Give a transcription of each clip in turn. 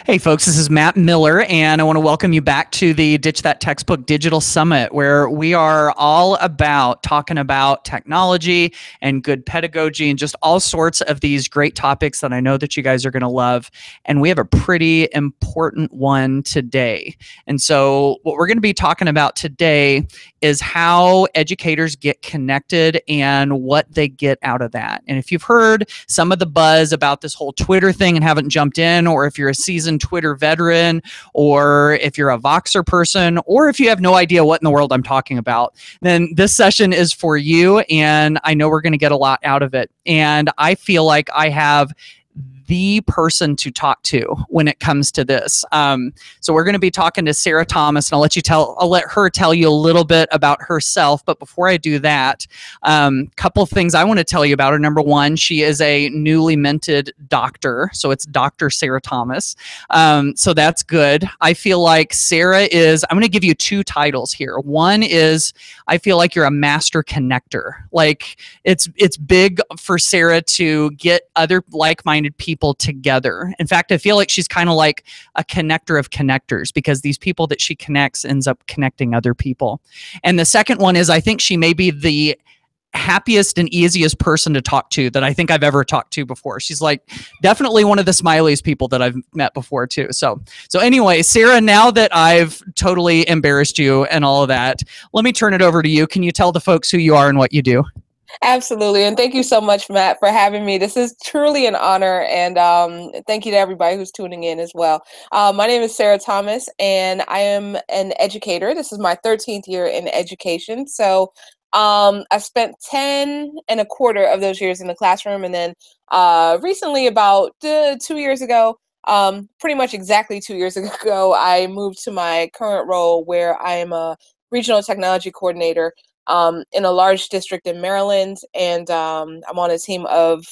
Hey, folks, this is Matt Miller, and I want to welcome you back to the Ditch That Textbook Digital Summit, where we are all about talking about technology and good pedagogy and just all sorts of these great topics that I know that you guys are going to love. And we have a pretty important one today. And so, what we're going to be talking about today is how educators get connected and what they get out of that. And if you've heard some of the buzz about this whole Twitter thing and haven't jumped in, or if you're a seasoned Twitter veteran, or if you're a Voxer person, or if you have no idea what in the world I'm talking about, then this session is for you. And I know we're going to get a lot out of it. And I feel like I have the person to talk to when it comes to this. So we're going to be talking to Sarah Thomas, and I'll let her tell you a little bit about herself. But before I do that, couple of things I want to tell you about her. Number one, she is a newly minted doctor, so it's Dr. Sarah Thomas. So that's good. I feel like Sarah is. I'm going to give you two titles here. One is I feel like you're a master connector. Like it's big for Sarah to get other like-minded people together. In fact, I feel like she's kind of like a connector of connectors, because these people that she connects ends up connecting other people. And the second one is I think she may be the happiest and easiest person to talk to that I think I've ever talked to before. She's like definitely one of the smiliest people that I've met before too. So anyway, Sarah, now that I've totally embarrassed you and all of that, let me turn it over to you. Can you tell the folks who you are and what you do? Absolutely. And thank you so much, Matt, for having me. This is truly an honor. And thank you to everybody who's tuning in as well. My name is Sarah Thomas, and I am an educator. This is my 13th year in education. So I spent 10 and a quarter of those years in the classroom. And then recently, about 2 years ago, pretty much exactly 2 years ago, I moved to my current role, where I am a regional technology coordinator in a large district in Maryland, and I'm on a team of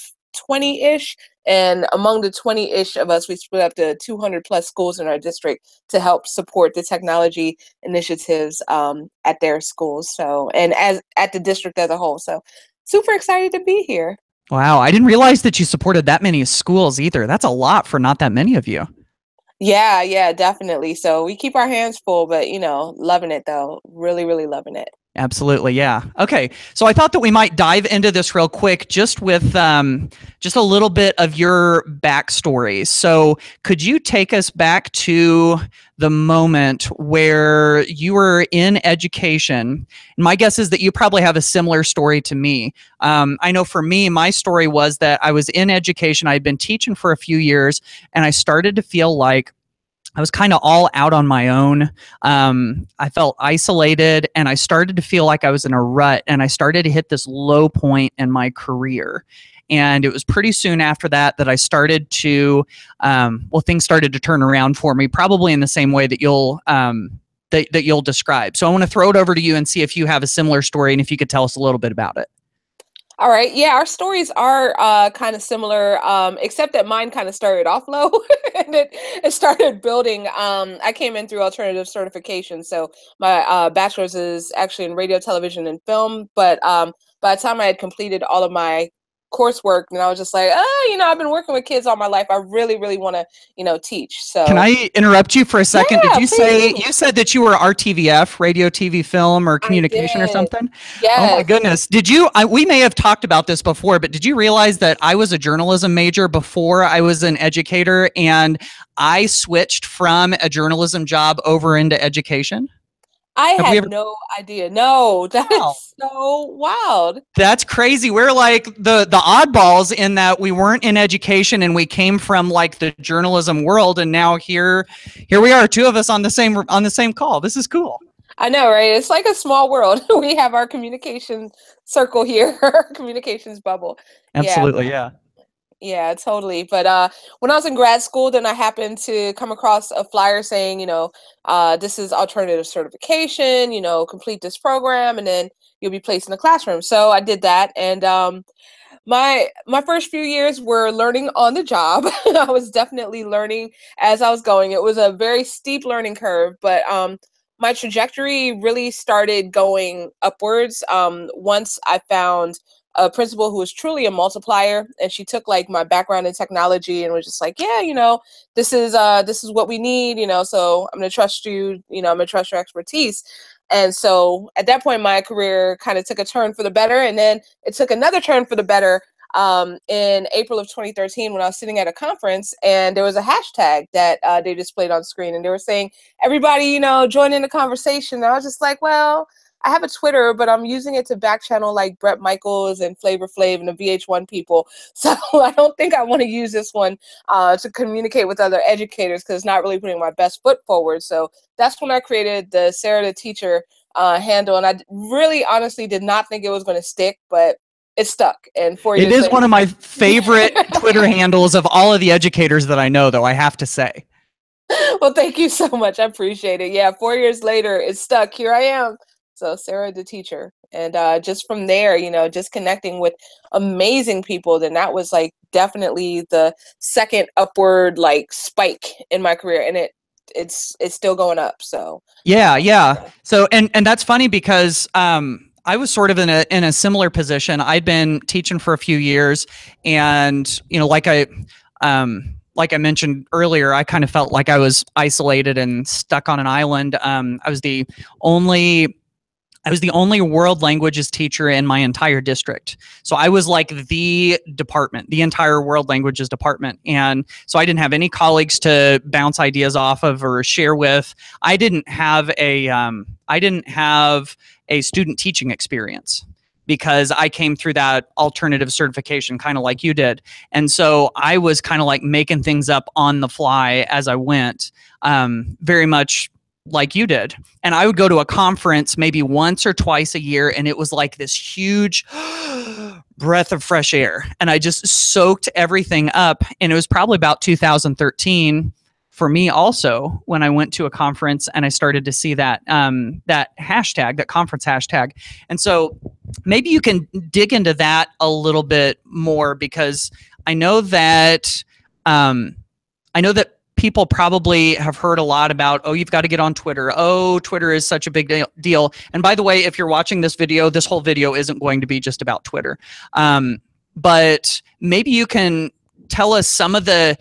20-ish, and among the 20-ish of us, we split up to 200 plus schools in our district to help support the technology initiatives at their schools, so, and as at the district as a whole. So super excited to be here. Wow, I didn't realize that you supported that many schools either. That's a lot for not that many of you. Yeah, definitely. So we keep our hands full, but loving it though. Really, really loving it. Absolutely, yeah. Okay, so I thought that we might dive into this real quick, just with just a little bit of your backstory. So, could you take us back to the moment where you were in education? And my guess is that you probably have a similar story to me. I know for me, my story was that I was in education. I had been teaching for a few years, and I started to feel like I was kind of all out on my own. I felt isolated, and I started to feel like I was in a rut, and I started to hit this low point in my career. And it was pretty soon after that that I started to, things started to turn around for me, probably in the same way that you'll describe. So I want to throw it over to you and see if you have a similar story, and if you could tell us a little bit about it. All right. Yeah, our stories are kind of similar, except that mine kind of started off low and it started building. I came in through alternative certification. So my bachelor's is actually in radio, television, and film. But by the time I had completed all of my coursework, and I was just like, I've been working with kids all my life. I really, really want to, teach. Can So I interrupt you for a second? yeah, Did you say please. you said that you were RTVF, radio, TV, film, or I communication or did. something? Oh my Yes. goodness. We may have talked about this before, but did you realize that I was a journalism major before I was an educator, and I switched from a journalism job over into education? I Have we had ever? no idea. No, that Wow. is so wild. That's crazy. We're like the oddballs in that we weren't in education, and we came from like the journalism world, and now here we are, two of us on the same call. This is cool. I know, right? It's like a small world. We have our communication circle here, our communications bubble. Yeah, Absolutely, yeah. yeah, totally. But when I was in grad school, then I happened to come across a flyer saying, this is alternative certification, complete this program, and then you'll be placed in the classroom. So I did that, and my first few years were learning on the job. I was definitely learning as I was going. It was a very steep learning curve, but my trajectory really started going upwards once I found a principal who was truly a multiplier, and she took like my background in technology and was just like, yeah, you know, this is what we need, you know, so I'm going to trust you, you know, I'm going to trust your expertise. And so at that point, my career kind of took a turn for the better, and then it took another turn for the better in April of 2013 when I was sitting at a conference, and there was a hashtag that they displayed on screen, and they were saying, everybody, you know, join in the conversation. And I was just like, well, I have a Twitter, but I'm using it to back channel like Brett Michaels and Flavor Flav and the VH1 people. So I don't think I want to use this one to communicate with other educators, because it's not really putting my best foot forward. So that's when I created the Sarah the Teacher handle. And I really honestly did not think it was going to stick, but it stuck. And 4 years It is later, one of my favorite Twitter handles of all of the educators that I know, though, I have to say. Well, thank you so much. I appreciate it. Yeah, 4 years later, it's stuck. Here I am. So Sarah the Teacher. And just from there, you know, just connecting with amazing people, then that was like definitely the second upward like spike in my career. And it's still going up. So Yeah. So and that's funny because I was sort of in a similar position. I'd been teaching for a few years, and you know, like I mentioned earlier, I kind of felt like I was isolated and stuck on an island. I was the only world languages teacher in my entire district. So I was like the department, the entire world languages department. And so I didn't have any colleagues to bounce ideas off of or share with. I didn't have a student teaching experience because I came through that alternative certification kind of like you did. And so I was kind of like making things up on the fly as I went, very much like you did. And I would go to a conference maybe once or twice a year, and it was like this huge breath of fresh air. And I just soaked everything up. And it was probably about 2013 for me also when I went to a conference and I started to see that that hashtag, that conference hashtag. And so maybe you can dig into that a little bit more, because I know that people probably have heard a lot about, oh, you've got to get on Twitter. Oh, Twitter is such a big deal. And by the way, if you're watching this video, this whole video isn't going to be just about Twitter. But maybe you can tell us some of the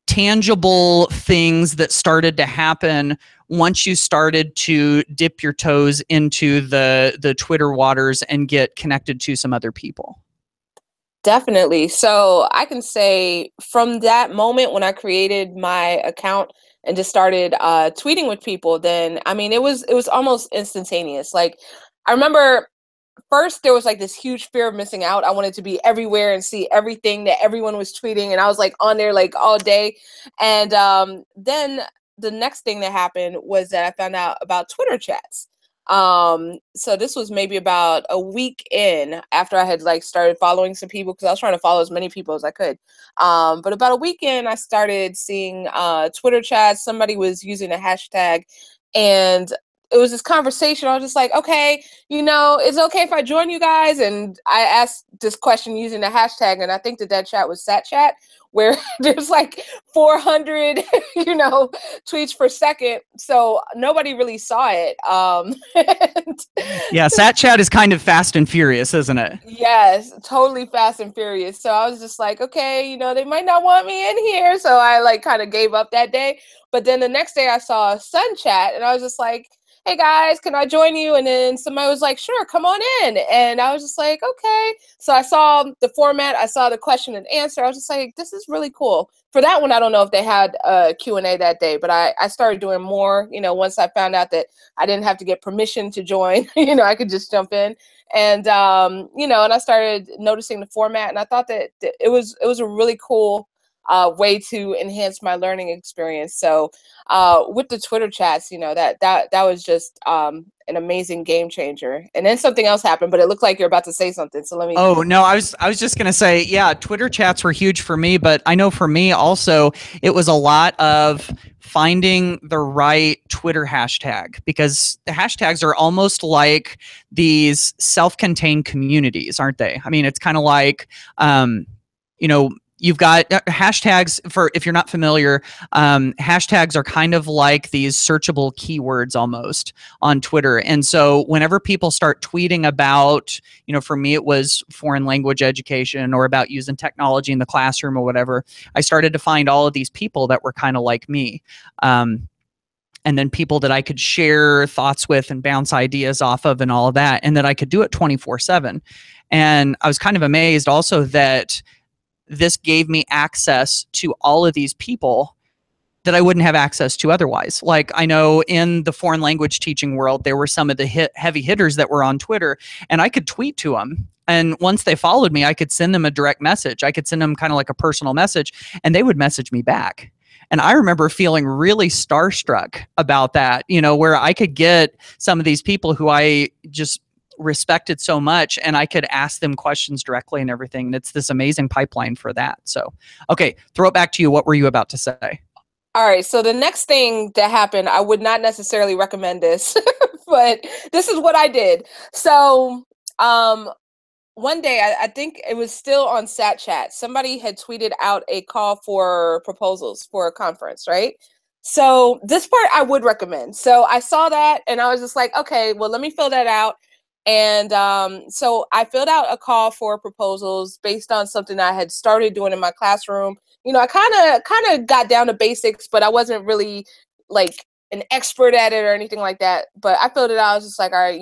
tangible things that started to happen once you started to dip your toes into the Twitter waters and get connected to some other people. Definitely. So I can say from that moment when I created my account and just started tweeting with people, then I mean it was almost instantaneous. Like I remember first there was like this huge fear of missing out. I wanted to be everywhere and see everything that everyone was tweeting, and I was like on there like all day. And then the next thing that happened was that I found out about Twitter chats. So this was maybe about a week in after I had like started following some people, because I was trying to follow as many people as I could. But about a week in, I started seeing Twitter chats. Somebody was using a hashtag, and it was this conversation. I was just like, okay, you know, it's okay if I join you guys. And I asked this question using the hashtag, and I think that chat was Sat Chat, where there's like 400, you know, tweets per second. So nobody really saw it. Yeah, Sat Chat is kind of fast and furious, isn't it? Yes, totally fast and furious. So I was just like, okay, you know, they might not want me in here. So I like kind of gave up that day. But then the next day I saw Sun Chat, and I was just like, hey guys, can I join you? And then somebody was like, sure, come on in. And I was just like, okay. So I saw the format, I saw the question and answer. I was just like, this is really cool. For that one, I don't know if they had a Q&A that day, but I started doing more, you know, once I found out that I didn't have to get permission to join, you know, I could just jump in. And, you know, and I started noticing the format, and I thought that it was a really cool way to enhance my learning experience. So with the Twitter chats, you know, that was just an amazing game changer. And then something else happened, but it looked like you're about to say something. So let me. Oh no, I was just gonna say, yeah, Twitter chats were huge for me, but I know for me also it was a lot of finding the right Twitter hashtag, because the hashtags are almost like these self-contained communities, aren't they? I mean, it's kind of like, you know, you've got hashtags. For if you're not familiar, hashtags are kind of like these searchable keywords almost on Twitter. And so whenever people start tweeting about, for me it was foreign language education or about using technology in the classroom or whatever, I started to find all of these people that were kind of like me. And then people that I could share thoughts with and bounce ideas off of and all of that, and that I could do it 24/7. And I was kind of amazed also that this gave me access to all of these people that I wouldn't have access to otherwise. Like, I know in the foreign language teaching world, there were some of the heavy hitters that were on Twitter, and I could tweet to them. And once they followed me, I could send them a direct message. I could send them kind of like a personal message, and they would message me back. And I remember feeling really starstruck about that, where I could get some of these people who I just respected so much, and I could ask them questions directly and everything. And it's this amazing pipeline for that. So, okay, throw it back to you. What were you about to say? All right. So the next thing that happened, I would not necessarily recommend this, but this is what I did. So, one day, I think it was still on SatChat, somebody had tweeted out a call for proposals for a conference, right? So this part I would recommend. So I saw that and I was just like, okay, well, let me fill that out. And so I filled out a call for proposals based on something I had started doing in my classroom. I kind of got down to basics, but I wasn't really like an expert at it or anything like that. But I filled it out. I was just like, all right,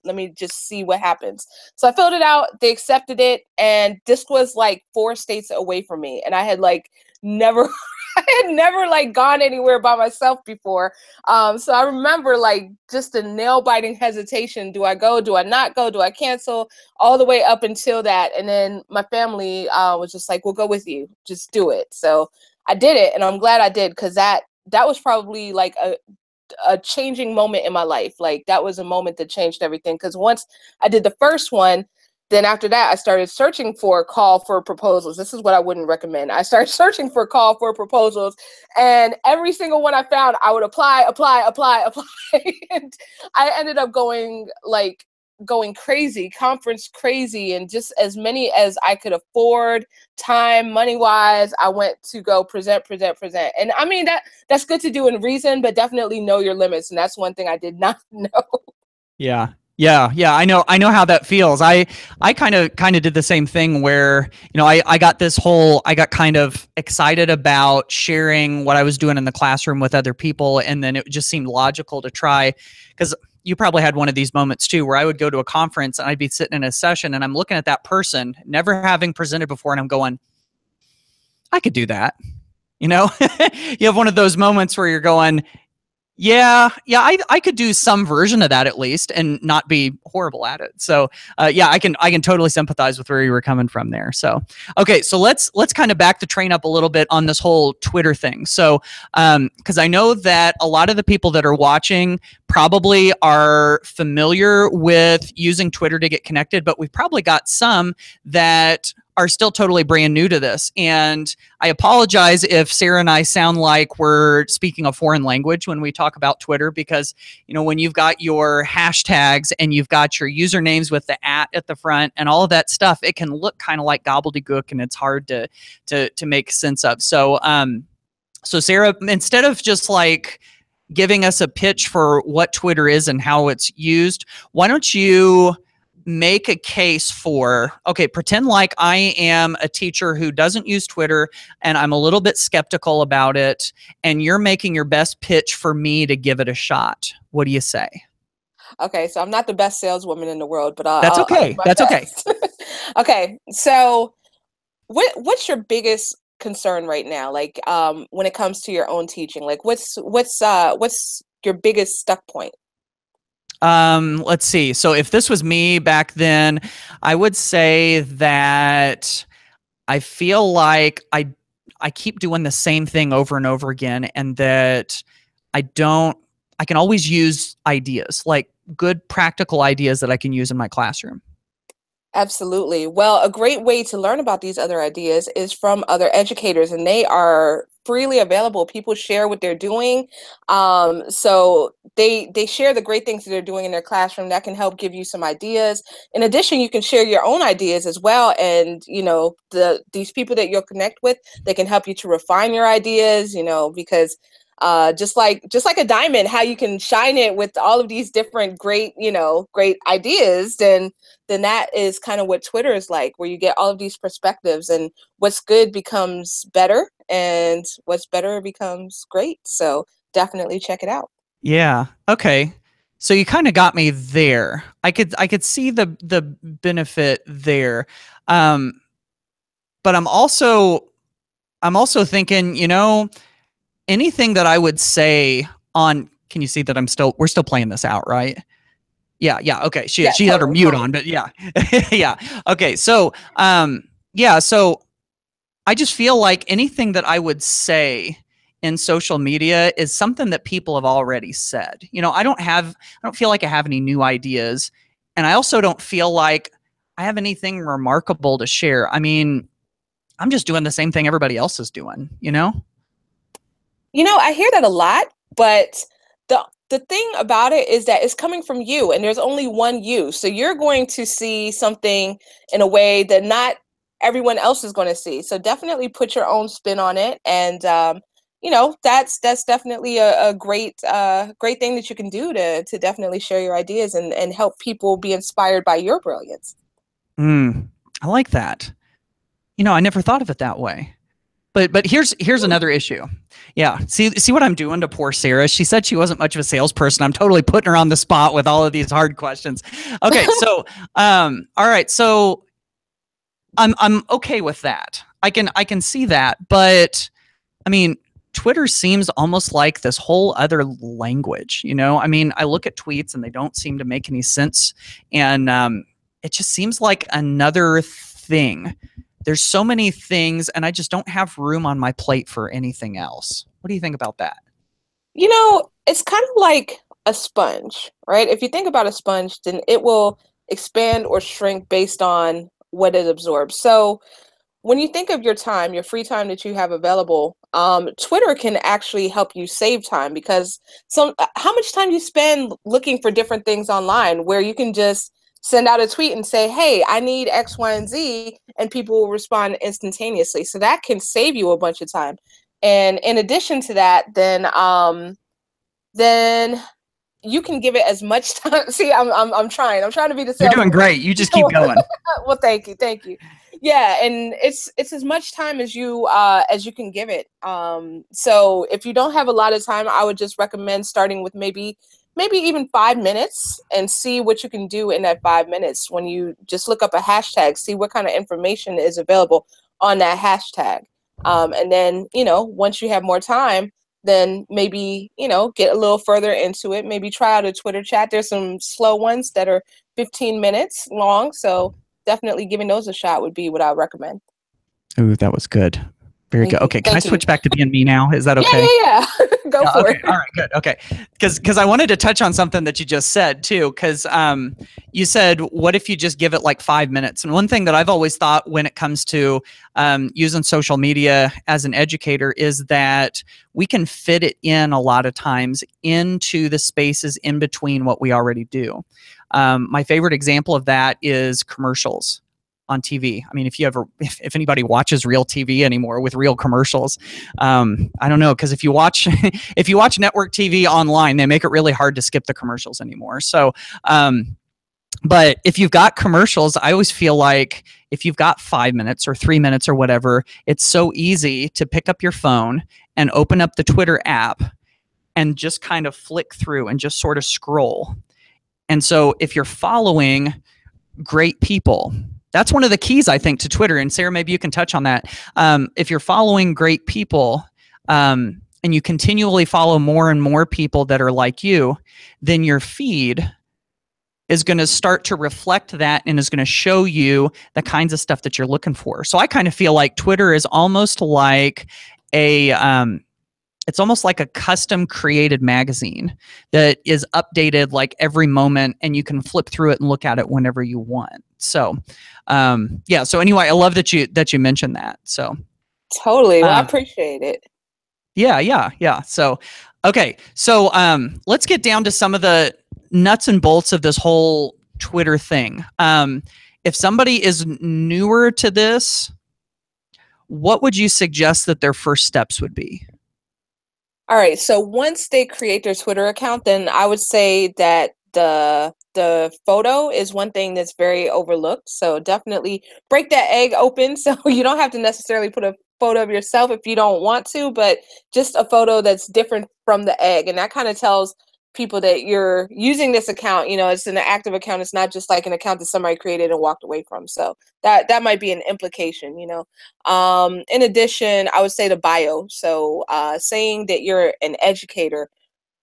let me just see what happens. So I filled it out. They accepted it. And this was like 4 states away from me. And I had like never, I had never like gone anywhere by myself before. So I remember like just a nail biting hesitation. Do I go? Do I not go? Do I cancel? All the way up until that. And then my family was just like, we'll go with you. Just do it. So I did it. And I'm glad I did, because that was probably like a changing moment in my life. Like that was a moment that changed everything. Because once I did the first one, then after that, I started searching for a call for proposals. This is what I wouldn't recommend. I started searching for a call for proposals, and every single one I found, I would apply. And I ended up going crazy, conference crazy, and just as many as I could afford, time, money wise, I went to go present. And I mean, that's good to do in reason, but definitely know your limits. And that's one thing I did not know. Yeah. I know how that feels. I kind of did the same thing where, I got kind of excited about sharing what I was doing in the classroom with other people. And then it just seemed logical to try, because you probably had one of these moments too, where I would go to a conference and I'd be sitting in a session and I'm looking at that person, never having presented before, and I'm going, I could do that. You have one of those moments where you're going, yeah, I could do some version of that at least, and not be horrible at it. So, I can totally sympathize with where you were coming from there. So, okay, so let's kind of back the train up a little bit on this whole Twitter thing. So, because I know that a lot of the people that are watching probably are familiar with using Twitter to get connected, but we've probably got some that are still totally brand new to this. And I apologize if Sarah and I sound like we're speaking a foreign language when we talk about Twitter, because, when you've got your hashtags and you've got your usernames with the at the front and all of that stuff, it can look kind of like gobbledygook, and it's hard to make sense of. So, so Sarah, instead of just like giving us a pitch for what Twitter is and how it's used, why don't you make a case for, okay, pretend like I am a teacher who doesn't use Twitter and I'm a little bit skeptical about it, and you're making your best pitch for me to give it a shot. What do you say? Okay, so I'm not the best saleswoman in the world, but That's okay. That's okay. Okay, so what's your biggest concern right now? Like, when it comes to your own teaching, like what's your biggest stuck point? Let's see. So if this was me back then, I would say that I feel like I keep doing the same thing over and over again, and that I can always use ideas, like good practical ideas that I can use in my classroom. Absolutely. Well, a great way to learn about these other ideas is from other educators, and they are freely available. People share what they're doing. So they share the great things that they're doing in their classroom that can help give you some ideas. In addition, you can share your own ideas as well. And, these people that you'll connect with, they can help you to refine your ideas, because just like a diamond, how you can shine it with all of these different great ideas, then that is kind of what Twitter is like, where you get all of these perspectives, and what's good becomes better, and what's better becomes great. So definitely check it out. Yeah. Okay. So you kind of got me there. I could see the benefit there. Um, but I'm also thinking, anything that I would say on, can you see that we're still playing this out, right? Yeah, yeah. Okay. She Yeah, she had her totally, mute totally. on, but yeah. Yeah. Okay. So yeah, so I just feel like anything that I would say in social media is something that people have already said. I don't feel like I have any new ideas, and I also don't feel like I have anything remarkable to share. I mean, I'm just doing the same thing everybody else is doing? I hear that a lot, but the thing about it is that it's coming from you, and there's only one you. So you're going to see something in a way that not everyone else is going to see. So definitely put your own spin on it, and that's definitely a great thing that you can do to definitely share your ideas and help people be inspired by your brilliance. I like that. I never thought of it that way. But here's another issue. Yeah, see what I'm doing to poor Sarah. She said she wasn't much of a salesperson. I'm totally putting her on the spot with all of these hard questions. Okay, so all right, so I'm okay with that. I can see that, but I mean, Twitter seems almost like this whole other language. I mean, I look at tweets and they don't seem to make any sense, and it just seems like another thing. There's so many things, and I just don't have room on my plate for anything else. What do you think about that? It's kind of like a sponge, right? If you think about a sponge, then it will expand or shrink based on what it absorbs. So when you think of your time, your free time that you have available, Twitter can actually help you save time, because how much time you spend looking for different things online, where you can just send out a tweet and say, hey, I need X, Y, and Z, and people will respond instantaneously. So that can save you a bunch of time. And in addition to that, then you can give it as much time. See, I'm trying to be the You're doing salesperson. great. You just keep going. Well, thank you. Yeah, and it's as much time as you can give it. So if you don't have a lot of time, I would just recommend starting with maybe even 5 minutes, and see what you can do in that 5 minutes. When you just look up a hashtag, see what kind of information is available on that hashtag. And then, once you have more time, then maybe, get a little further into it. Maybe try out a Twitter chat. There's some slow ones that are 15 minutes long. So definitely giving those a shot would be what I would recommend. Ooh, that was good. Very good. Thank you. Okay, can I Thank you. switch back to being me now? Is that Yeah, okay? yeah, yeah. Go Yeah, for okay. it. All right, good. Okay. Because I wanted to touch on something that you just said too. Because you said, what if you just give it like 5 minutes? And one thing that I've always thought when it comes to using social media as an educator is that we can fit it in a lot of times into the spaces in between what we already do. My favorite example of that is commercials on TV. I mean, if anybody watches real TV anymore with real commercials, I don't know, because if you watch if you watch network TV online, they make it really hard to skip the commercials anymore. So, but if you've got commercials, I always feel like if you've got 5 minutes or 3 minutes or whatever, it's so easy to pick up your phone and open up the Twitter app and just kind of flick through and just sort of scroll. And so if you're following great people, that's one of the keys, I think, to Twitter. And Sarah, maybe you can touch on that. If you're following great people, and you continually follow more and more people that are like you, then your feed is going to start to reflect that and is going to show you the kinds of stuff that you're looking for. So I kind of feel like Twitter is almost like it's almost like a custom created magazine that is updated like every moment, and you can flip through it and look at it whenever you want. So, yeah. So anyway, I love that you mentioned that. So, Totally. Well, I uh, appreciate it. Yeah. So, okay. So, let's get down to some of the nuts and bolts of this whole Twitter thing. If somebody is newer to this, what would you suggest that their first steps would be? All right. So once they create their Twitter account, then I would say that the photo is one thing that's very overlooked. So definitely break that egg open. So you don't have to necessarily put a photo of yourself if you don't want to, but just a photo that's different from the egg. And that kind of tells people that you're using this account, it's an active account. It's not just like an account that somebody created and walked away from. So that might be an implication. In addition, I would say the bio. So saying that you're an educator,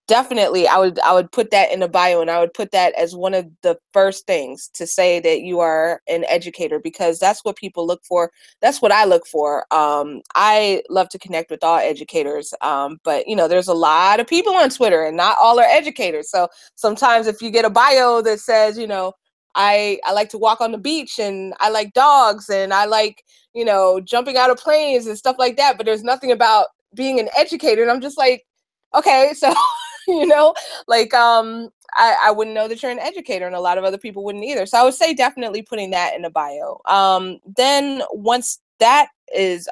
definitely I would put that in the bio, and I would put that as one of the first things to say that you are an educator, because that's what people look for. That's what I look for. I love to connect with all educators, but there's a lot of people on Twitter and not all are educators. So sometimes if you get a bio that says, I like to walk on the beach and I like dogs and I like, jumping out of planes and stuff like that, but there's nothing about being an educator, and I'm just like, okay, so you know, like I wouldn't know that you're an educator, and a lot of other people wouldn't either. So I would say definitely putting that in the bio. Then once that is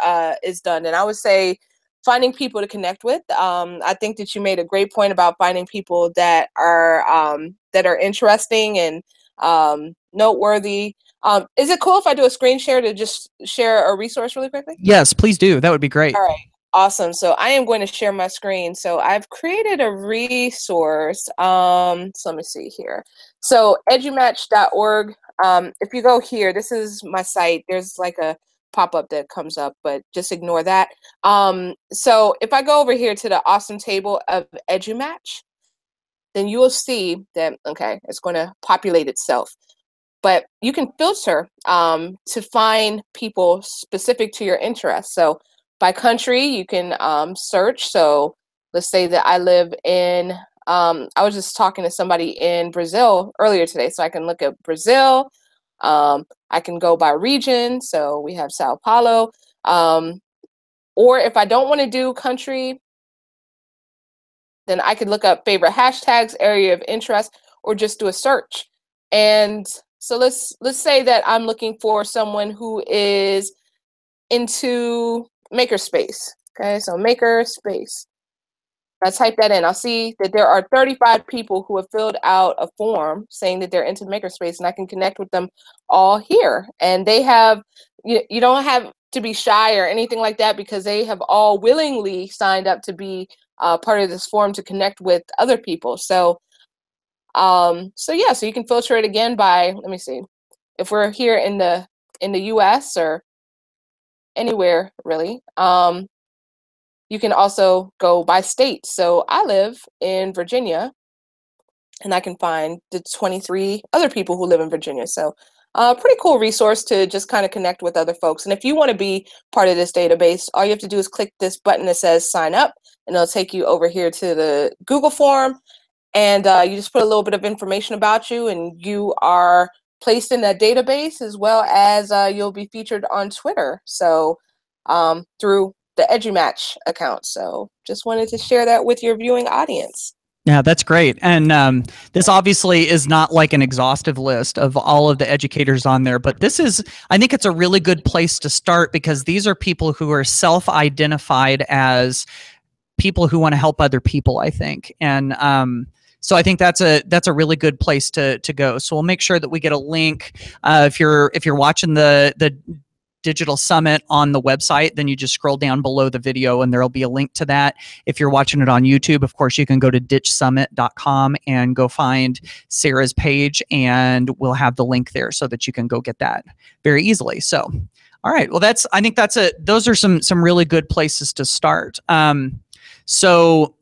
done, then I would say finding people to connect with. I think that you made a great point about finding people that are interesting and noteworthy. Is it cool if I do a screen share to just share a resource really quickly? Yes, please do. That would be great. All right. Awesome. So I am going to share my screen. So I've created a resource. So let me see here. So edumatch.org. If you go here, this is my site. There's like a pop-up that comes up, but just ignore that. So if I go over here to the awesome table of edumatch, then you will see that, okay, it's going to populate itself. But you can filter to find people specific to your interests. So by country, you can search. So let's say that I live in, I was just talking to somebody in Brazil earlier today. So I can look at Brazil. I can go by region. So we have Sao Paulo. Or if I don't want to do country, then I could look up favorite hashtags, area of interest, or just do a search. And so let's say that I'm looking for someone who is into makerspace. Okay, so makerspace. I type that in. I'll see that there are 35 people who have filled out a form saying that they're into makerspace, and I can connect with them all here. And they have, you don't have to be shy or anything like that, because they have all willingly signed up to be part of this forum to connect with other people. So yeah, so you can filter it again by, let me see, if we're here in the US or anywhere really, you can also go by state. So I live in Virginia, and I can find the 23 other people who live in Virginia. So pretty cool resource to just kind of connect with other folks. And if you want to be part of this database, all you have to do is click this button that says sign up, and it'll take you over here to the Google form. And you just put a little bit of information about you, and you are placed in that database, as well as you'll be featured on Twitter. So through the EduMatch account. So just wanted to share that with your viewing audience. Yeah, that's great. And this obviously is not like an exhaustive list of all of the educators on there, but this is, I think it's a really good place to start, because these are people who are self-identified as people who want to help other people, I think. And so I think that's a really good place to go. So we'll make sure that we get a link. If you're watching the Digital Summit on the website, then you just scroll down below the video and there'll be a link to that. If you're watching it on YouTube, of course, you can go to ditchsummit.com and go find Sarah's page, and we'll have the link there so that you can go get that very easily. So, all right. Well, I think those are some really good places to start. So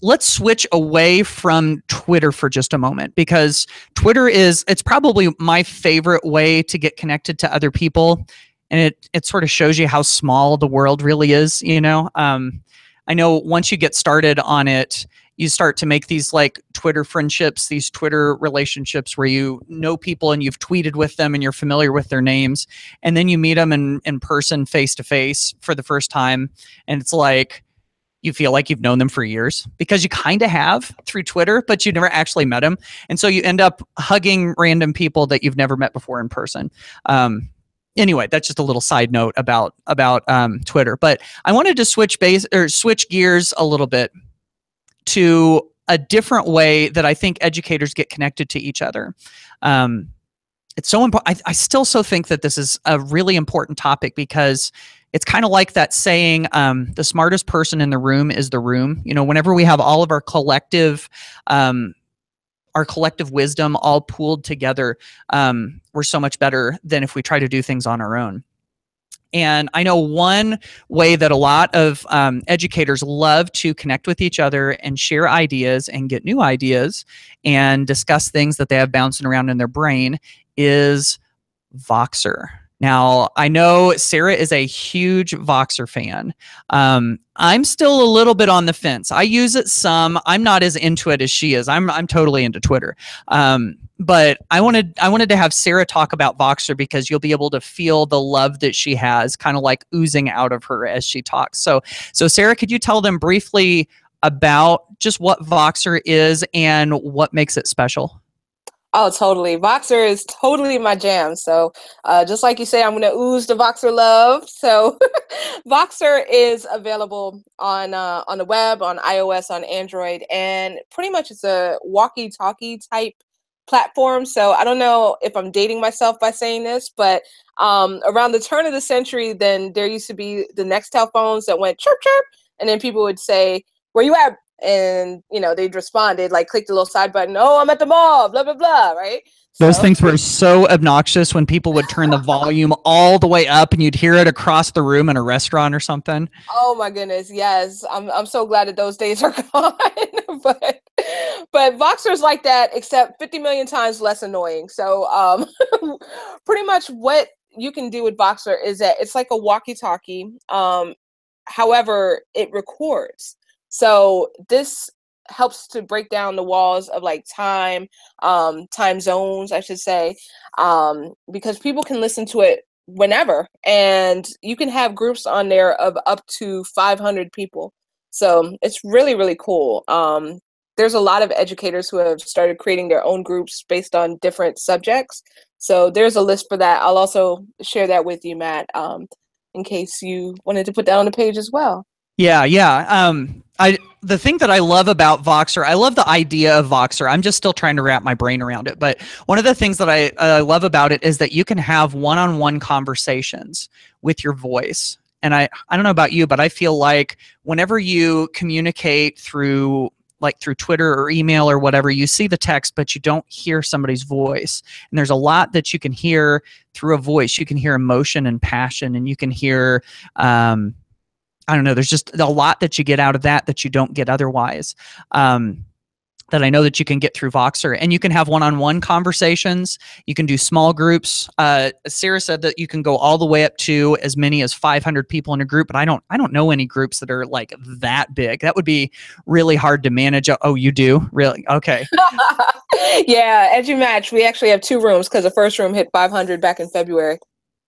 let's switch away from Twitter for just a moment, because Twitter it's probably my favorite way to get connected to other people. And it sort of shows you how small the world really is, I know once you get started on it, you start to make these like Twitter friendships, these Twitter relationships where you know people and you've tweeted with them and you're familiar with their names. And then you meet them in person, face to face for the first time. And it's like, you feel like you've known them for years because you kind of have through Twitter, but you never actually met them. And so you end up hugging random people that you've never met before in person. Anyway, that's just a little side note about Twitter. But I wanted to switch gears a little bit to a different way that I think educators get connected to each other. It's so important. I still so think that this is a really important topic because it's kind of like that saying, the smartest person in the room is the room. You know, whenever we have all of our collective wisdom all pooled together, we're so much better than if we try to do things on our own. And I know one way that a lot of educators love to connect with each other and share ideas and get new ideas and discuss things that they have bouncing around in their brain is Voxer. Now, I know Sarah is a huge Voxer fan. I'm still a little bit on the fence. I use it some. I'm not as into it as she is. I'm totally into Twitter. But I wanted to have Sarah talk about Voxer because you'll be able to feel the love that she has kind of like oozing out of her as she talks. So Sarah, could you tell them briefly about just what Voxer is and what makes it special? Oh, totally. Voxer is totally my jam. So just like you say, I'm going to ooze the Voxer love. So Voxer is available on the web, on iOS, on Android, and pretty much it's a walkie-talkie type platform. So I don't know if I'm dating myself by saying this, but around the turn of the century, then there used to be the Nextel phones that went chirp, chirp, and then people would say, "Where you at?" And they'd respond, they'd like click the little side button, "Oh, I'm at the mall, blah blah blah," right? Those things were so obnoxious when people would turn the volume all the way up and you'd hear it across the room in a restaurant or something. Oh my goodness, yes. I'm so glad that those days are gone. but Voxer's like that, except 50 million times less annoying. So pretty much what you can do with Voxer is that it's like a walkie-talkie. However, it records. So this helps to break down the walls of like time zones, I should say, because people can listen to it whenever, and you can have groups on there of up to 500 people. So it's really, really cool. There's a lot of educators who have started creating their own groups based on different subjects. So there's a list for that. I'll also share that with you, Matt, in case you wanted to put that on the page as well. Yeah. The thing that I love about Voxer, I love the idea of Voxer. I'm just still trying to wrap my brain around it. But one of the things that I love about it is that you can have one-on-one conversations with your voice. And I don't know about you, but I feel like whenever you communicate through Twitter or email or whatever, you see the text, but you don't hear somebody's voice. And there's a lot that you can hear through a voice. You can hear emotion and passion, and you can hear I don't know, there's just a lot that you get out of that you don't get otherwise, that I know that you can get through Voxer. And you can have one-on-one conversations. You can do small groups. Sarah said that you can go all the way up to as many as 500 people in a group, but I don't know any groups that are like that big. That would be really hard to manage. Oh, you do? Really? Okay. Yeah, EduMatch, we actually have 2 rooms because the first room hit 500 back in February.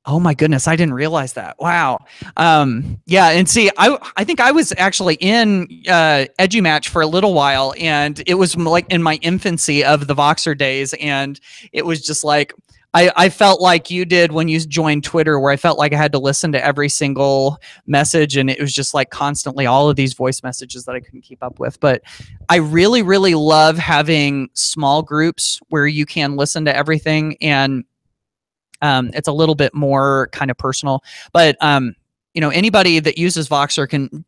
Oh my goodness, I didn't realize that. Wow. Yeah, and see, I think I was actually in EduMatch for a little while, and it was like in my infancy of the Voxer days, and it was just like I felt like you did when you joined Twitter, where I felt like I had to listen to every single message, and it was just like constantly all of these voice messages that I couldn't keep up with. But I really, really love having small groups where you can listen to everything, and it's a little bit more kind of personal, but anybody that uses Voxer can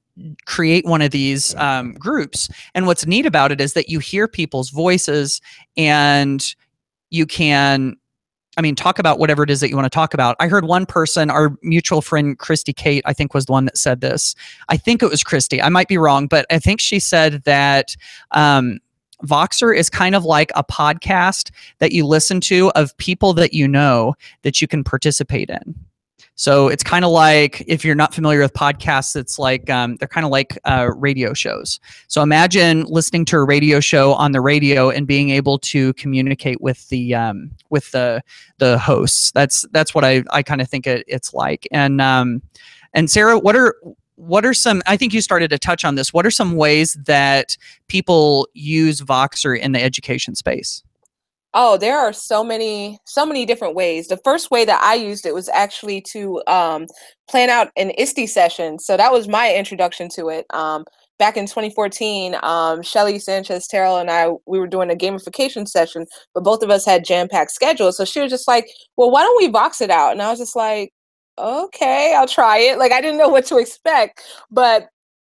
create one of these groups. And what's neat about it is that you hear people's voices, and you can, talk about whatever it is that you want to talk about. I heard one person, our mutual friend, Christy Kate, I think was the one that said this. I think it was Christy. I might be wrong, but I think she said that Voxer is kind of like a podcast that you listen to of people that you know that you can participate in. So it's kind of like, if you're not familiar with podcasts, it's like they're kind of like radio shows. So imagine listening to a radio show on the radio and being able to communicate with the hosts. That's what I kind of think it's like. And Sarah, what what are some, I think you started to touch on this, what are some ways that people use Voxer in the education space? Oh, there are so many different ways. The first way that I used it was actually to plan out an ISTE session. So that was my introduction to it. Back in 2014, Shelly Sanchez Terrell and I, we were doing a gamification session, but both of us had jam-packed schedules. So she was just like, well, why don't we box it out? And I was just like, okay, I'll try it. Like, I didn't know what to expect, but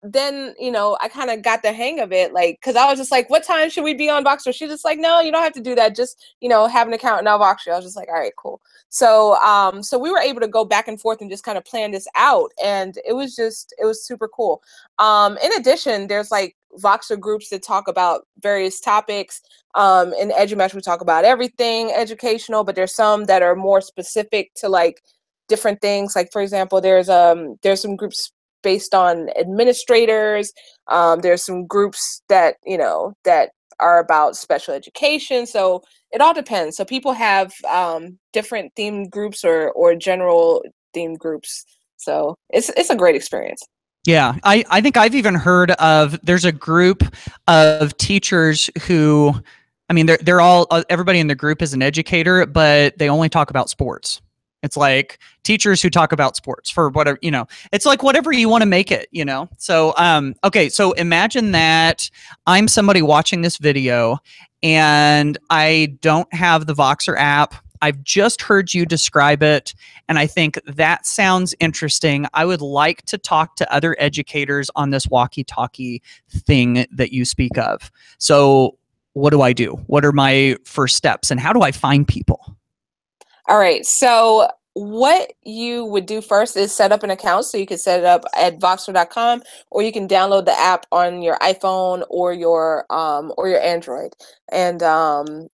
then, I kind of got the hang of it, like, because I was just like, what time should we be on Voxer? She's just like, no, you don't have to do that. Just, have an account in our Voxer. I was just like, all right, cool. So we were able to go back and forth and just kind of plan this out. And it was super cool. In addition, there's like Voxer groups that talk about various topics. In EduMatch, we talk about everything educational, but there's some that are more specific to like different things. Like, for example, there's some groups based on administrators. There's some groups that that are about special education. So it all depends. So people have different themed groups or general themed groups. So it's a great experience. Yeah, I think I've even heard of, there's a group of teachers who, I mean, they're all, everybody in the group is an educator, but they only talk about sports. It's like teachers who talk about sports for whatever, it's like whatever you want to make it, So, okay. So imagine that I'm somebody watching this video and I don't have the Voxer app. I've just heard you describe it, and I think that sounds interesting. I would like to talk to other educators on this walkie-talkie thing that you speak of. So what do I do? What are my first steps, and how do I find people? All right. So what you would do first is set up an account. So you can set it up at Voxer.com, or you can download the app on your iPhone or your Android. And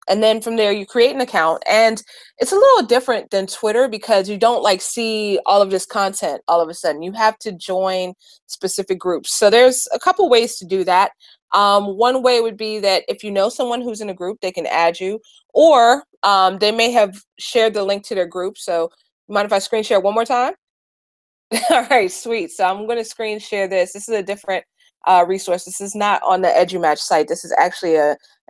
then from there you create an account. And it's a little different than Twitter because you don't like see all of this content all of a sudden. You have to join specific groups. So there's a couple ways to do that. One way would be that if you know someone who's in a group, they can add you, or they may have shared the link to their group. So mind if I screen share one more time? All right, sweet. So I'm going to screen share this. This is a different resource. This is not on the EduMatch site. This is actually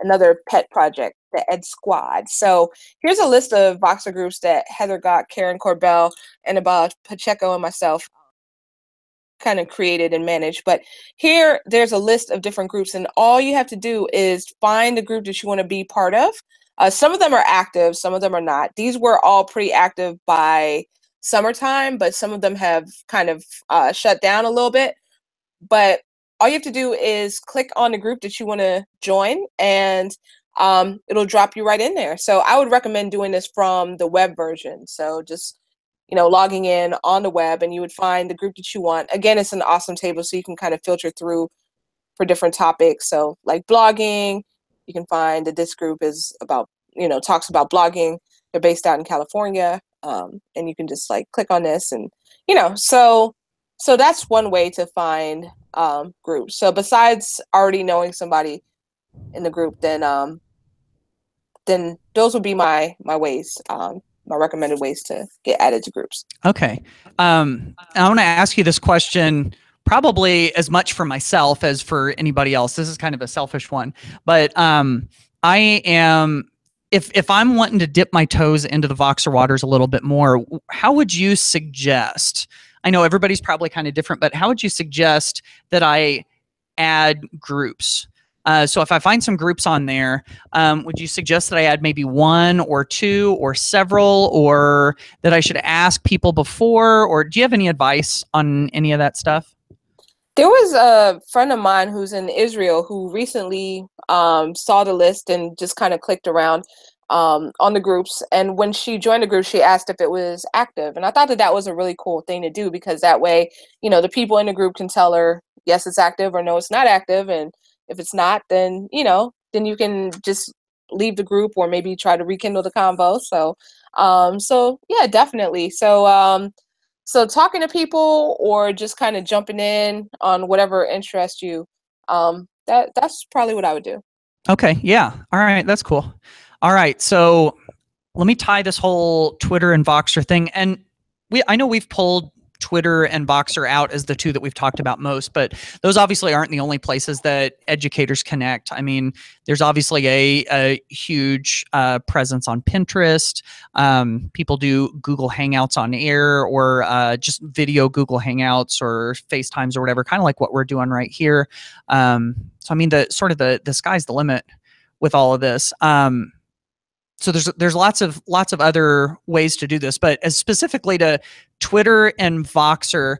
another pet project, the Ed Squad. So here's a list of Voxer groups that Heather Gott, Karen Corbell, Annabelle Pacheco, and myself kind of created and managed. But here, there's a list of different groups, and all you have to do is find the group that you want to be part of. Some of them are active, some of them are not. These were all pretty active by summertime, but some of them have kind of shut down a little bit. But all you have to do is click on the group that you want to join, and it'll drop you right in there. So I would recommend doing this from the web version. So just logging in on the web, and you would find the group that you want. Again, it's an awesome table, so you can kind of filter through for different topics. So like blogging, you can find that this group is about, talks about blogging. They're based out in California. And you can just like click on this and, so that's one way to find groups. So besides already knowing somebody in the group, then those would be my ways, my recommended ways to get added to groups. Okay. I want to ask you this question probably as much for myself as for anybody else. This is kind of a selfish one, but I am, if I'm wanting to dip my toes into the Voxer waters a little bit more, how would you suggest, I know everybody's probably kind of different, but how would you suggest that I add groups? So if I find some groups on there, would you suggest that I add maybe one or two or several, or that I should ask people before? Or do you have any advice on any of that stuff? There was a friend of mine who's in Israel who recently saw the list and just kind of clicked around on the groups. And when she joined the group, she asked if it was active. And I thought that was a really cool thing to do, because that way, the people in the group can tell her, yes, it's active, or no, it's not active. And if it's not, then, then you can just leave the group or maybe try to rekindle the convo. So yeah, definitely. So talking to people or just kind of jumping in on whatever interests you, that's probably what I would do. Okay. Yeah. All right. That's cool. All right. So let me tie this whole Twitter and Voxer thing. And I know we've pulled Twitter and Voxer out as the two that we've talked about most, but those obviously aren't the only places that educators connect. I mean, there's obviously a huge presence on Pinterest. People do Google Hangouts on air, or just video Google Hangouts or FaceTimes or whatever, kind of like what we're doing right here. So I mean, the sky's the limit with all of this. So there's lots of other ways to do this, but as specifically to Twitter and Voxer,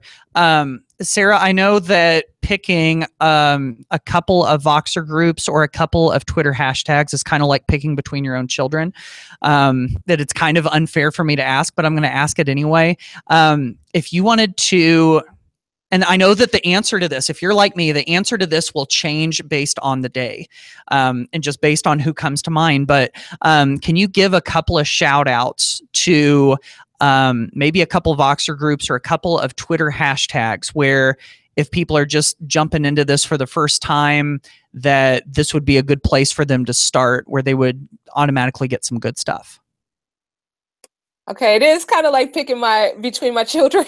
Sarah, I know that picking a couple of Voxer groups or a couple of Twitter hashtags is kind of like picking between your own children. That it's kind of unfair for me to ask, but I'm going to ask it anyway. If you wanted to. And I know that the answer to this, if you're like me, the answer to this will change based on the day, and just based on who comes to mind. But can you give a couple of shout outs to maybe a couple of Voxer groups or a couple of Twitter hashtags where if people are just jumping into this for the first time, that this would be a good place for them to start, where they would automatically get some good stuff? Okay, it is kind of like picking between my children.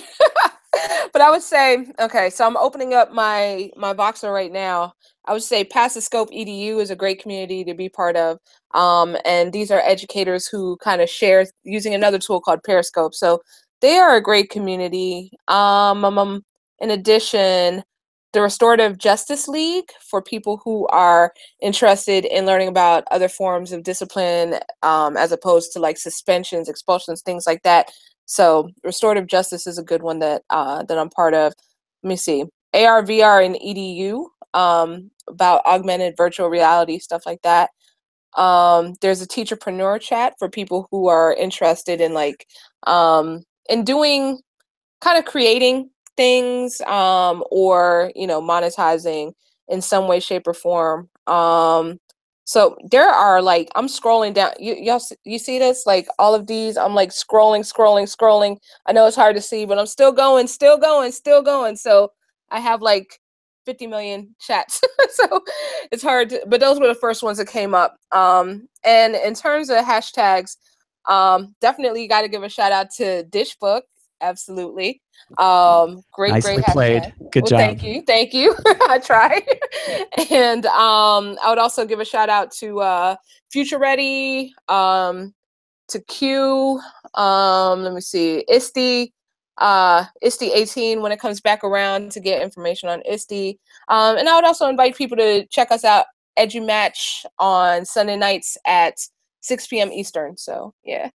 But I would say, okay, so I'm opening up my Voxer right now. I would say Pass the Scope EDU is a great community to be part of. And these are educators who kind of share using another tool called Periscope. So they are a great community. In addition, the Restorative Justice League, for people who are interested in learning about other forms of discipline, as opposed to like suspensions, expulsions, things like that. So restorative justice is a good one that I'm part of. Let me see. AR, VR, and EDU, about augmented virtual reality, stuff like that. There's a teacherpreneur chat for people who are interested in in doing, kind of creating things, or monetizing in some way, shape, or form. So there are I'm scrolling down. You see this? Like all of these, I'm like scrolling. I know it's hard to see, but I'm still going. So I have like 50 million chats. So it's hard to, but those were the first ones that came up. And in terms of hashtags, definitely got to give a shout out to Dishbook. Absolutely. Great Nicely hashtag. played. Good well, job. Thank you. I try. And I would also give a shout out to Future Ready, to Q, let me see, ISTE 18 when it comes back around, to get information on ISTE. And I would also invite people to check us out, EduMatch, on Sunday nights at 6 p.m. Eastern. So yeah.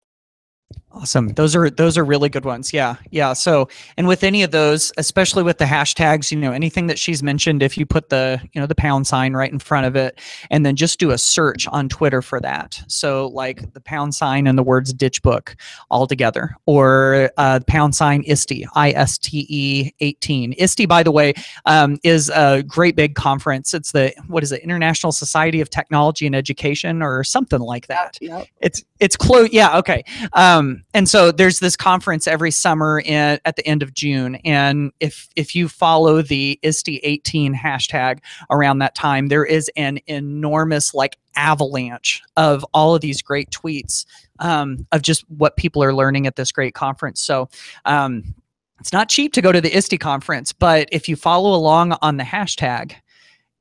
Awesome. Those are really good ones. Yeah. Yeah. So, and with any of those, especially with the hashtags, anything that she's mentioned, if you put the pound sign right in front of it, and then just do a search on Twitter for that. So like the pound sign and the words ditch book all together, or pound sign ISTE, ISTE 18. ISTE, by the way, is a great big conference. It's what is it? International Society of Technology and Education, or something like that. Yep. It's close. Yeah. Okay. And so there's this conference every summer at the end of June. And if you follow the ISTE 18 hashtag around that time, there is an enormous avalanche of all of these great tweets, of just what people are learning at this great conference. So it's not cheap to go to the ISTE conference, but if you follow along on the hashtag.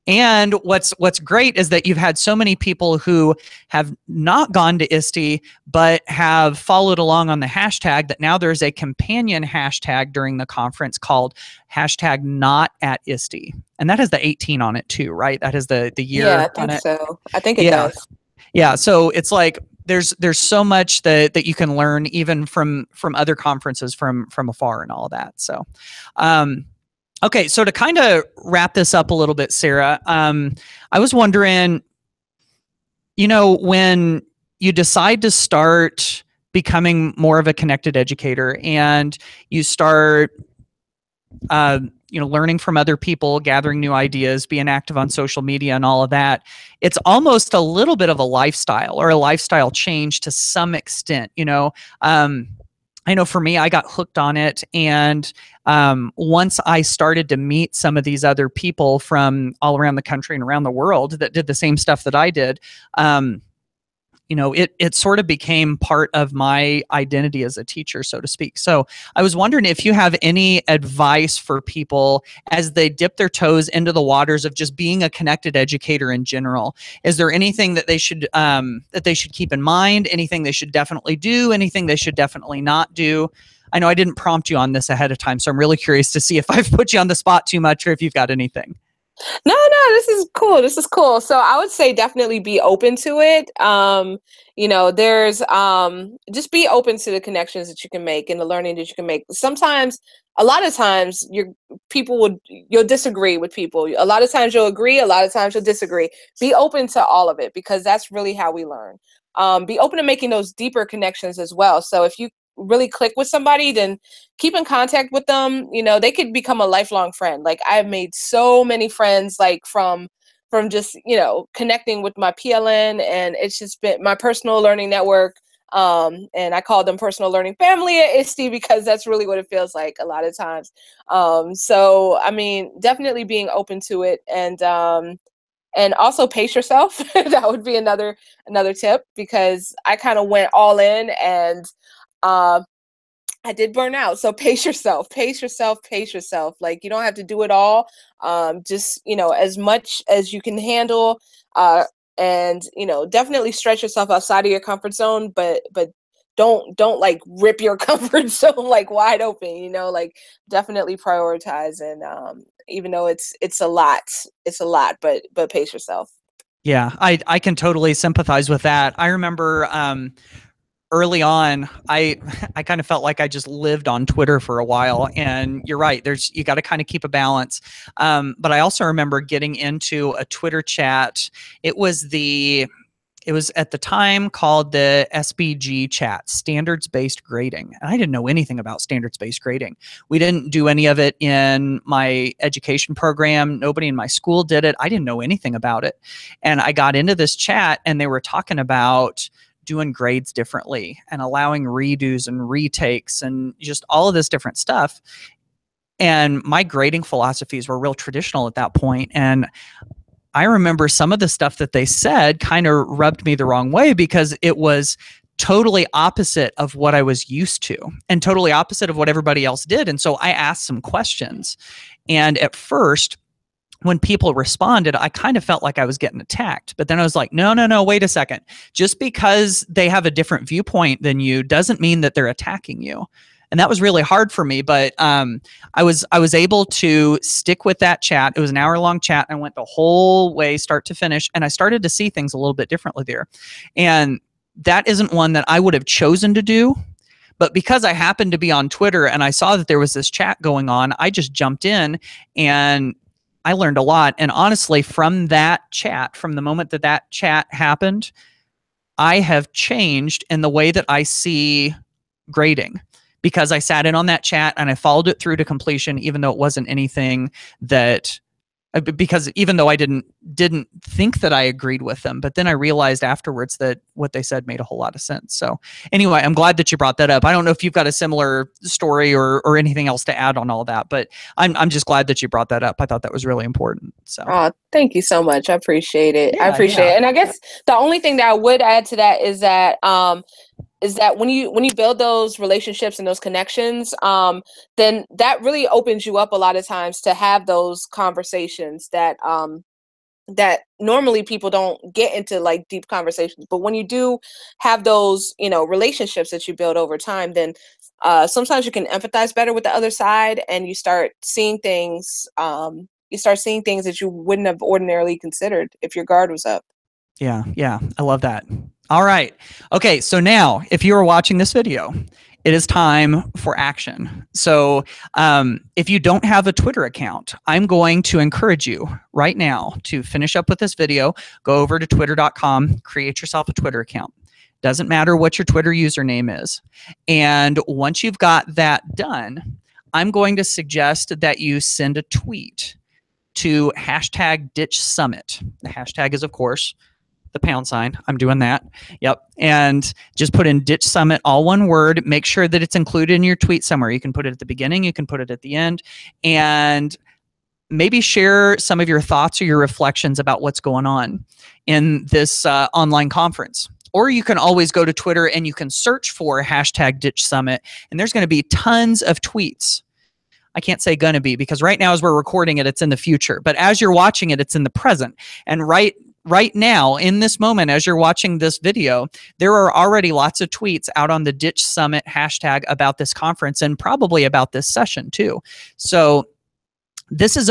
And what's great is that you've had so many people who have not gone to ISTE, but have followed along on the hashtag, that now there's a companion hashtag during the conference called hashtag not at ISTE. And that has the 18 on it too, right? That has the year on it. Yeah, I think so. I think it does. Yeah. So it's like there's so much that you can learn even from other conferences from afar and all of that. So okay, so to kind of wrap this up a little bit, Sarah, I was wondering, when you decide to start becoming more of a connected educator, and you start, learning from other people, gathering new ideas, being active on social media and all of that, it's almost a little bit of a lifestyle, or a lifestyle change to some extent. I know for me, I got hooked on it. And once I started to meet some of these other people from all around the country and around the world that did the same stuff that I did, it sort of became part of my identity as a teacher, so to speak. So I was wondering if you have any advice for people as they dip their toes into the waters of just being a connected educator in general. Is there anything that they should keep in mind? Anything they should definitely do? Anything they should definitely not do? I know I didn't prompt you on this ahead of time, so I'm really curious to see if I've put you on the spot too much or if you've got anything. No, this is cool. This is cool. So I would say definitely be open to it. There's just be open to the connections that you can make and the learning that you can make. Sometimes, a lot of times, you'll disagree with people. A lot of times you'll agree. A lot of times you'll disagree. Be open to all of it because that's really how we learn. Be open to making those deeper connections as well. So if you really click with somebody, then keep in contact with them. They could become a lifelong friend. Like I've made so many friends, like from just connecting with my PLN, and it's just been my personal learning network. And I call them personal learning family at ISTE because that's really what it feels like a lot of times. So I mean, definitely being open to it, and also pace yourself. That would be another tip, because I kind of went all in, and I did burn out. So pace yourself, pace yourself, pace yourself. Like you don't have to do it all. Just, as much as you can handle, and, definitely stretch yourself outside of your comfort zone, but don't like rip your comfort zone like wide open, like definitely prioritize. And, even though it's a lot, but pace yourself. Yeah, I can totally sympathize with that. I remember early on, I kind of felt like I just lived on Twitter for a while. And you're right, you got to kind of keep a balance. But I also remember getting into a Twitter chat. It was at the time called the SBG chat, standards-based grading. And I didn't know anything about standards-based grading. We didn't do any of it in my education program. Nobody in my school did it. I didn't know anything about it. And I got into this chat and they were talking about doing grades differently and allowing redos and retakes and just all of this different stuff. And my grading philosophies were real traditional at that point. And I remember some of the stuff that they said kind of rubbed me the wrong way because it was totally opposite of what I was used to and totally opposite of what everybody else did. And so I asked some questions. And at first, when people responded, I kind of felt like I was getting attacked. But then I was like, no, wait a second. Just because they have a different viewpoint than you doesn't mean that they're attacking you. And that was really hard for me, but I was able to stick with that chat. It was an hour-long chat. I went the whole way, start to finish, and I started to see things a little bit differently there. And that isn't one that I would have chosen to do, but because I happened to be on Twitter and I saw that there was this chat going on, I just jumped in and I learned a lot. And honestly, from that chat, from the moment that that chat happened, I have changed in the way that I see grading, because I sat in on that chat and I followed it through to completion, even though it wasn't anything that, because even though I didn't think that I agreed with them, but then I realized afterwards that what they said made a whole lot of sense. So anyway, I'm glad that you brought that up. I don't know if you've got a similar story or anything else to add on all that, but I'm just glad that you brought that up. I thought that was really important. So thank you so much. I appreciate it. Yeah, I appreciate it. And I guess the only thing that I would add to that is that when you build those relationships and those connections, then that really opens you up a lot of times to have those conversations that normally people don't get into, like deep conversations. But when you do have those, relationships that you build over time, then sometimes you can empathize better with the other side, and you start seeing things. That you wouldn't have ordinarily considered if your guard was up. Yeah, I love that. All right. Okay, so now if you are watching this video, it is time for action. So if you don't have a Twitter account, I'm going to encourage you right now to finish up with this video, go over to twitter.com, create yourself a Twitter account. Doesn't matter what your Twitter username is. And once you've got that done, I'm going to suggest that you send a tweet to #DitchSummit. The hashtag is, of course, the #. I'm doing that. Yep. And just put in Ditch Summit, all one word. Make sure that it's included in your tweet somewhere. You can put it at the beginning. You can put it at the end. And maybe share some of your thoughts or your reflections about what's going on in this online conference. Or you can always go to Twitter and you can search for hashtag Ditch Summit, and there's going to be tons of tweets. I can't say gonna be, because right now as we're recording it, it's in the future. But as you're watching it, it's in the present. And right now, in this moment, as you're watching this video, there are already lots of tweets out on the Ditch Summit hashtag about this conference, and probably about this session too. So this is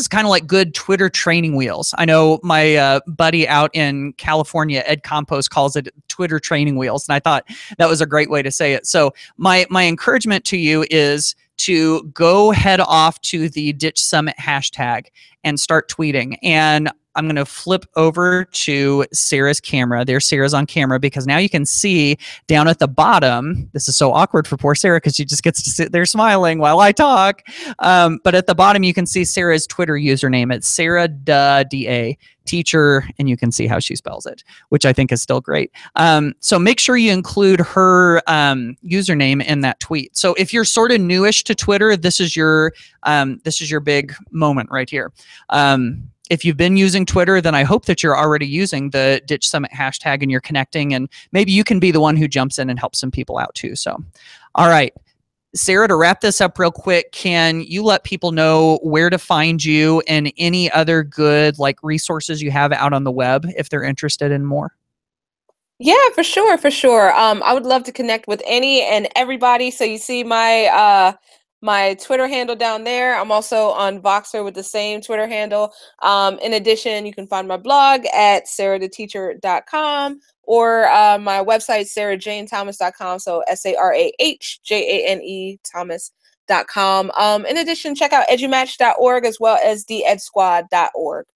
kind of like good Twitter training wheels. I know my buddy out in California, Ed Campos, calls it Twitter training wheels, and I thought that was a great way to say it. So my encouragement to you is to go head off to the Ditch Summit hashtag and start tweeting. And I'm going to flip over to Sarah's camera. There, Sarah's on camera, because now you can see down at the bottom. This is so awkward for poor Sarah because she just gets to sit there smiling while I talk. But at the bottom, you can see Sarah's Twitter username. It's Sarah Da teacher, and you can see how she spells it, which I think is still great. So make sure you include her username in that tweet. So if you're sort of newish to Twitter, this is your big moment right here. If you've been using Twitter, then I hope that you're already using the Ditch Summit hashtag and you're connecting, and maybe you can be the one who jumps in and helps some people out too. So, all right, Sarah, to wrap this up real quick, can you let people know where to find you and any other good resources you have out on the web if they're interested in more? Yeah, for sure, for sure. I would love to connect with any and everybody. So you see my my Twitter handle down there. I'm also on Voxer with the same Twitter handle. In addition, you can find my blog at sarahtheteacher.com, or my website, sarahjanethomas.com. So SARAHJANE Thomas.com. In addition, check out edumatch.org as well as theedsquad.org.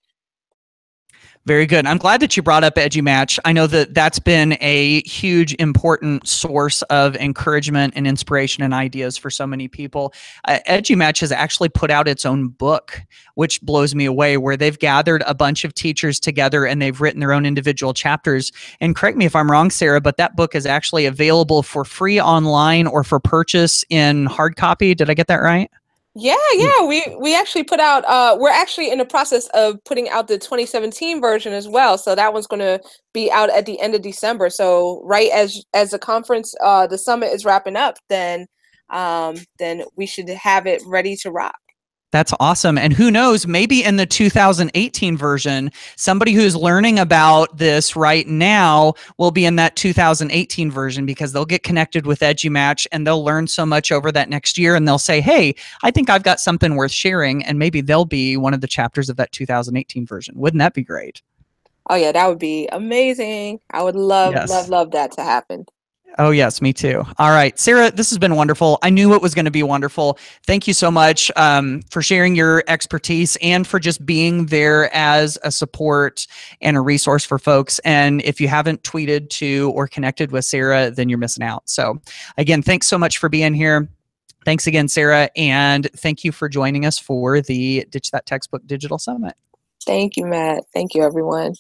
Very good. I'm glad that you brought up EduMatch. I know that that's been a huge, important source of encouragement and inspiration and ideas for so many people. EduMatch has actually put out its own book, which blows me away, where they've gathered a bunch of teachers together and they've written their own individual chapters. And correct me if I'm wrong, Sarah, but that book is actually available for free online or for purchase in hard copy. Did I get that right? Yeah, we actually put out, we're actually in the process of putting out the 2017 version as well. So that one's going to be out at the end of December. So right as the conference, the summit is wrapping up, then we should have it ready to rock. That's awesome. And who knows, maybe in the 2018 version, somebody who's learning about this right now will be in that 2018 version, because they'll get connected with EduMatch and they'll learn so much over that next year, and they'll say, hey, I think I've got something worth sharing, and maybe they'll be one of the chapters of that 2018 version. Wouldn't that be great? Oh yeah, that would be amazing. I would love that to happen. Oh, yes, me too. All right, Sarah, this has been wonderful. I knew it was going to be wonderful. Thank you so much for sharing your expertise and for just being there as a support and a resource for folks. And if you haven't tweeted to or connected with Sarah, then you're missing out. So again, thanks so much for being here. Thanks again, Sarah. And thank you for joining us for the Ditch That Textbook Digital Summit. Thank you, Matt. Thank you, everyone.